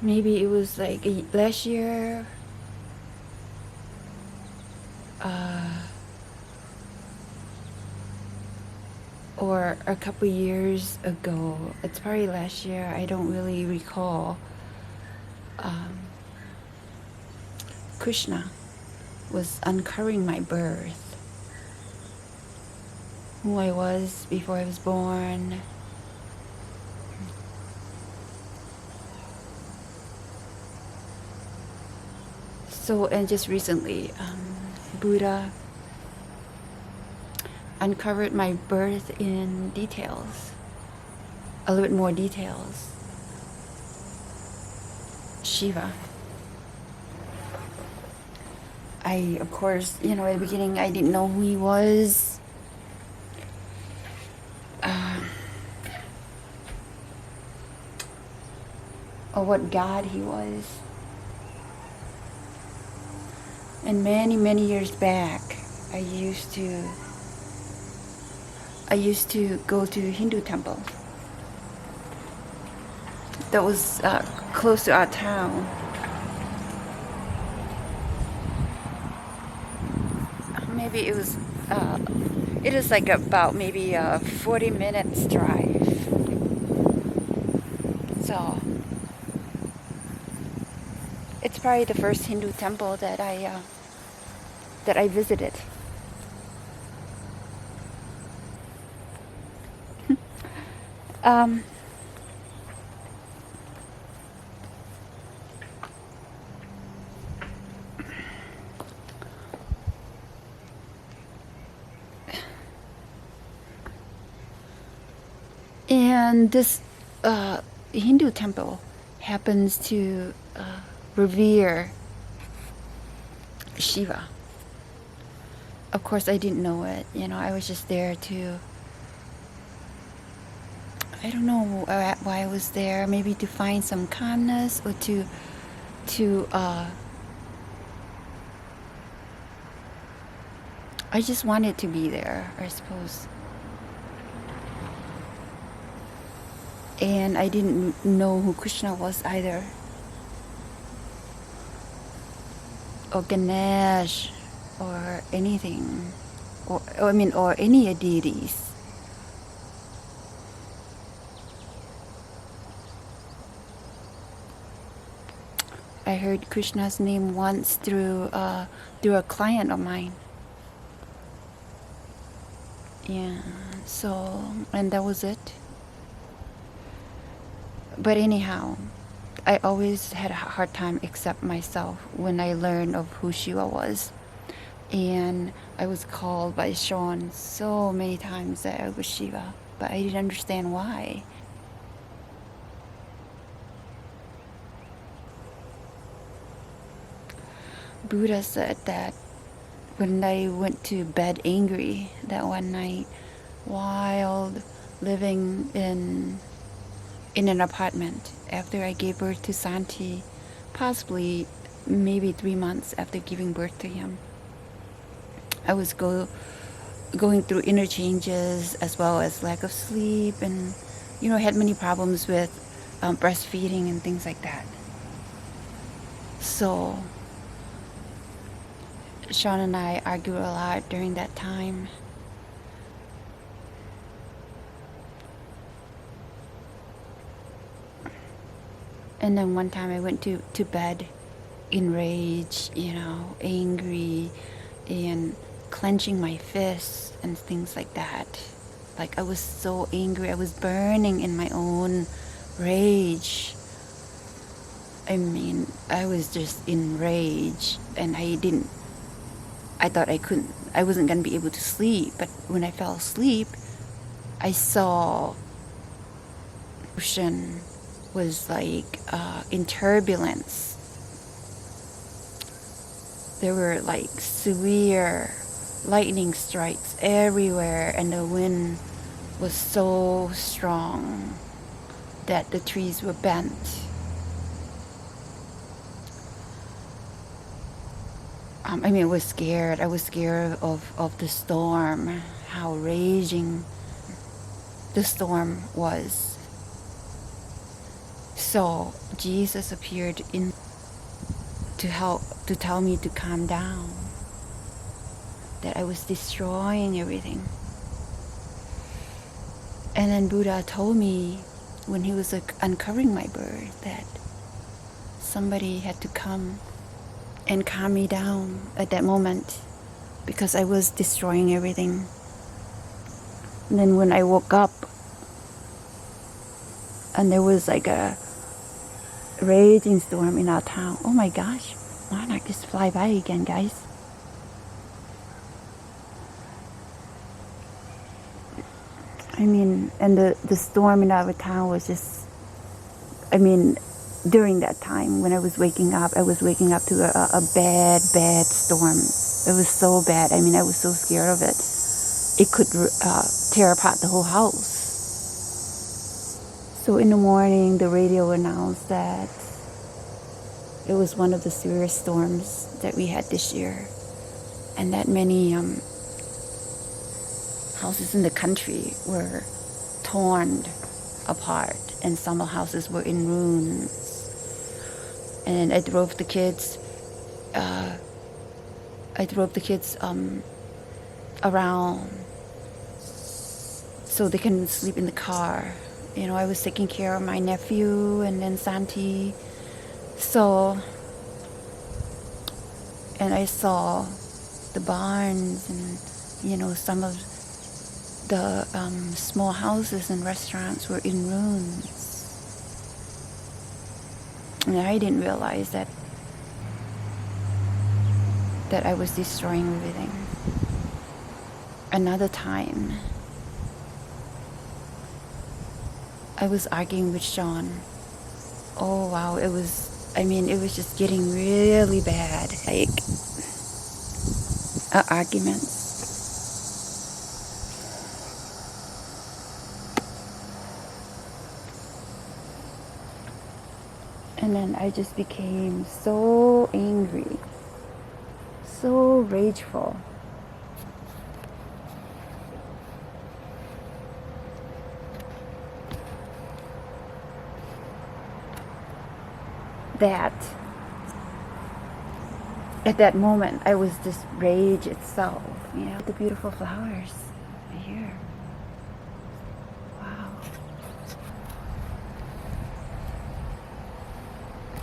maybe it was like last year, or a couple years ago. It's probably last year. I don't really recall. Um, Krishna was uncovering my birth, who I was before I was born. So, and just recently, Buddha uncovered my birth in details, a little bit more details. Shiva. Of course, at the beginning, I didn't know who he was. Uh, or what God he was. And many, many years back, I used to go to Hindu temple that was close to our town. Maybe it is like about maybe a 40 minutes drive. So it's probably the first Hindu temple that I visited. Um, and this Hindu temple happens to revere Shiva. Of course, I didn't know it. I was just there to. I don't know why I was there. Maybe to find some calmness, or to. I just wanted to be there, I suppose. And I didn't know who Krishna was either, or Ganesh, or anything, or any deities. I heard Krishna's name once through a client of mine. Yeah, so, and that was it. But anyhow, I always had a hard time accept myself when I learned of who Shiva was. And I was called by Sean so many times that I was Shiva, but I didn't understand why. Buddha said that when I went to bed angry that one night while living in an apartment after I gave birth to Santi, possibly maybe 3 months after giving birth to him. I was going through interchanges as well as lack of sleep, and had many problems with breastfeeding and things like that. So Sean and I argued a lot during that time. And then one time I went to bed enraged, angry, and clenching my fists and things like that. Like I was so angry. I was burning in my own rage. I was just enraged, and I thought I wasn't going to be able to sleep. But when I fell asleep, I saw ocean was like in turbulence. There were like severe lightning strikes everywhere, and the wind was so strong that the trees were bent. I was scared. I was scared of the storm, how raging the storm was. So Jesus appeared in to help, to tell me to calm down, that I was destroying everything. And then Buddha told me when he was uncovering my birth that somebody had to come and calm me down at that moment because I was destroying everything. And then when I woke up and there was like a raging storm in our town. Oh my gosh, monarch just fly by again, guys. I mean, and the storm in our town was just, I mean, during that time when I was waking up to a bad, bad storm. It was so bad. I mean, I was so scared of it. It could tear apart the whole house. So in the morning, the radio announced that it was one of the serious storms that we had this year, and that many houses in the country were torn apart, and some houses were in ruins. And I drove the kids. Around so they can sleep in the car. You know, I was taking care of my nephew and then Santi. So, and I saw the barns and, you know, some of the small houses and restaurants were in ruins. And I didn't realize that I was destroying everything. Another time, I was arguing with Sean. Oh wow, it was just getting really bad. Like, arguments. And then I just became so angry, so rageful. That at that moment I was just rage itself, you know, the beautiful flowers right here. Wow.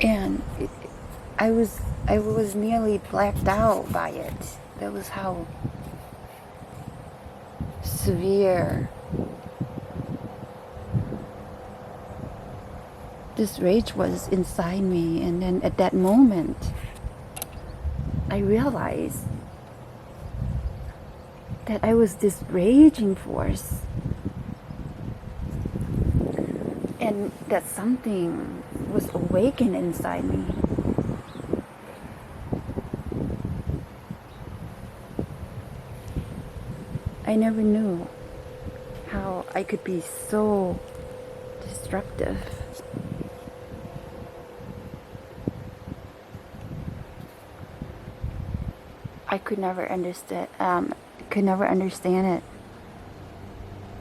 And I was nearly blacked out by it. That was how severe this rage was inside me. And then at that moment, I realized that I was this raging force, and that something was awakened inside me. I never knew how I could be so destructive. I could never understand it.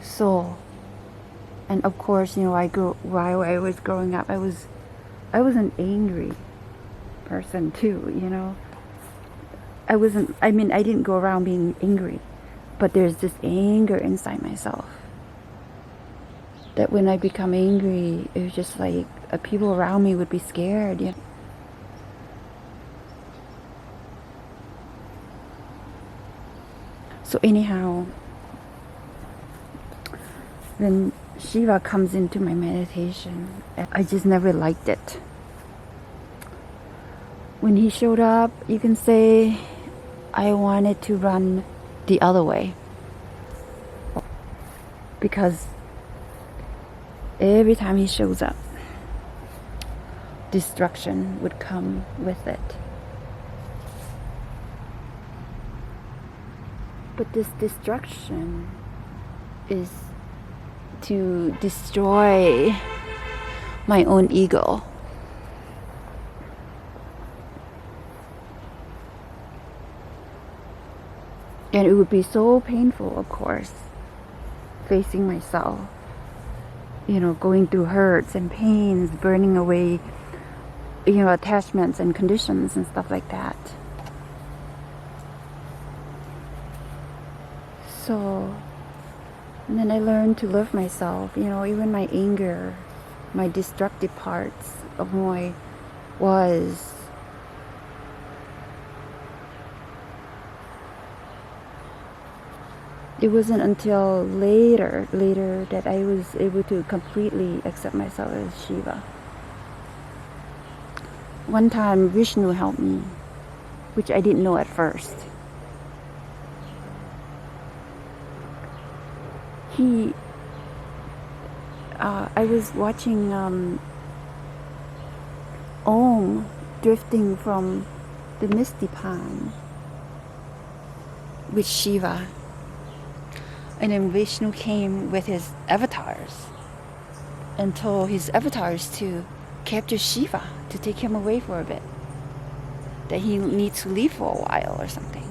So, and of course, you know, while I was growing up, I was an angry person too, you know. I didn't go around being angry, but there's this anger inside myself. That when I become angry, it was just like people around me would be scared, you know. So anyhow, when Shiva comes into my meditation, I just never liked it. When he showed up, you can say I wanted to run the other way. Because every time he shows up, destruction would come with it. But this destruction is to destroy my own ego. And it would be so painful, of course, facing myself. going through hurts and pains, burning away, attachments and conditions and stuff like that. So, and then I learned to love myself, even my anger, my destructive parts of who I was. It wasn't until later that I was able to completely accept myself as Shiva. One time Vishnu helped me, which I didn't know at first. I was watching Om drifting from the misty pond with Shiva. And then Vishnu came with his avatars and told his avatars to capture Shiva, to take him away for a bit, that he needs to leave for a while or something.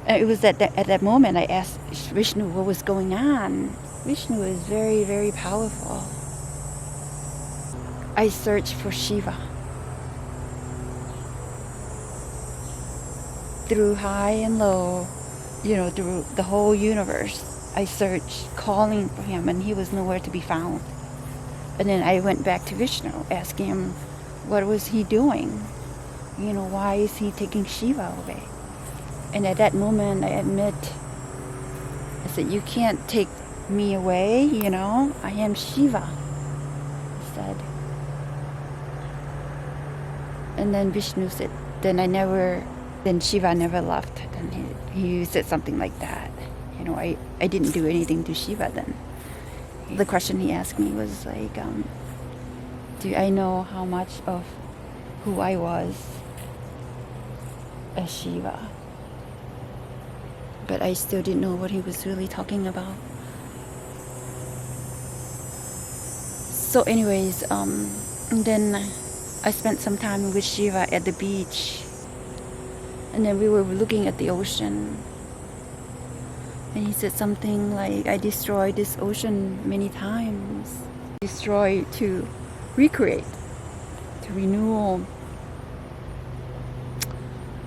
And it was at that moment I asked Vishnu what was going on. Vishnu is very, very powerful. I searched for Shiva through high and low, through the whole universe. I searched, calling for him, and he was nowhere to be found. And then I went back to Vishnu, asking him, what was he doing? Why is he taking Shiva away? And at that moment, I admit, I said, you can't take me away, I am Shiva, I said. And then Vishnu said, then Shiva never left. And he said something like that. I didn't do anything to Shiva then. The question he asked me was like, do I know how much of who I was as Shiva? But I still didn't know what he was really talking about. So anyways, and then I spent some time with Shiva at the beach. And then we were looking at the ocean. And he said something like, I destroyed this ocean many times. Destroy to recreate, to renew.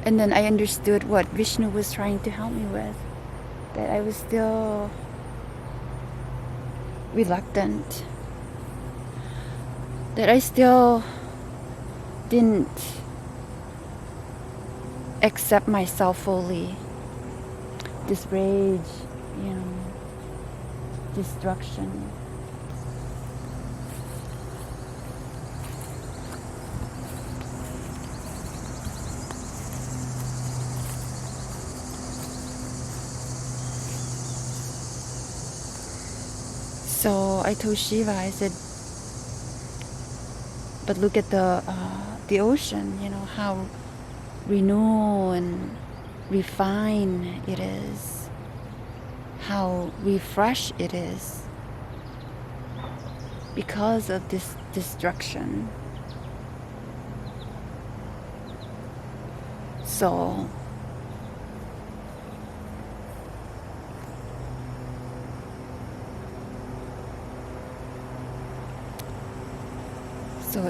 And then I understood what Vishnu was trying to help me with. That I was still reluctant. That I still didn't accept myself fully. This rage, destruction. So I told Shiva, I said, but look at the ocean, how renewed and refined it is, how refreshed it is because of this destruction. So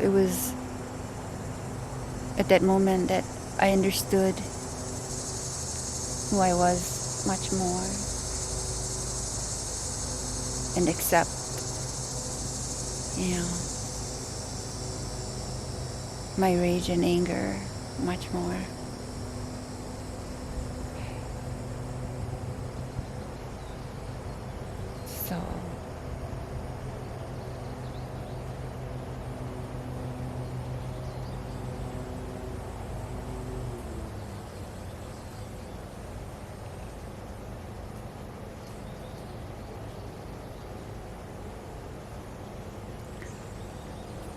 it was at that moment that I understood who I was much more and accept, my rage and anger much more. So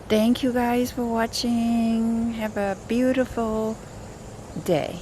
thank you guys for watching. Have a beautiful day.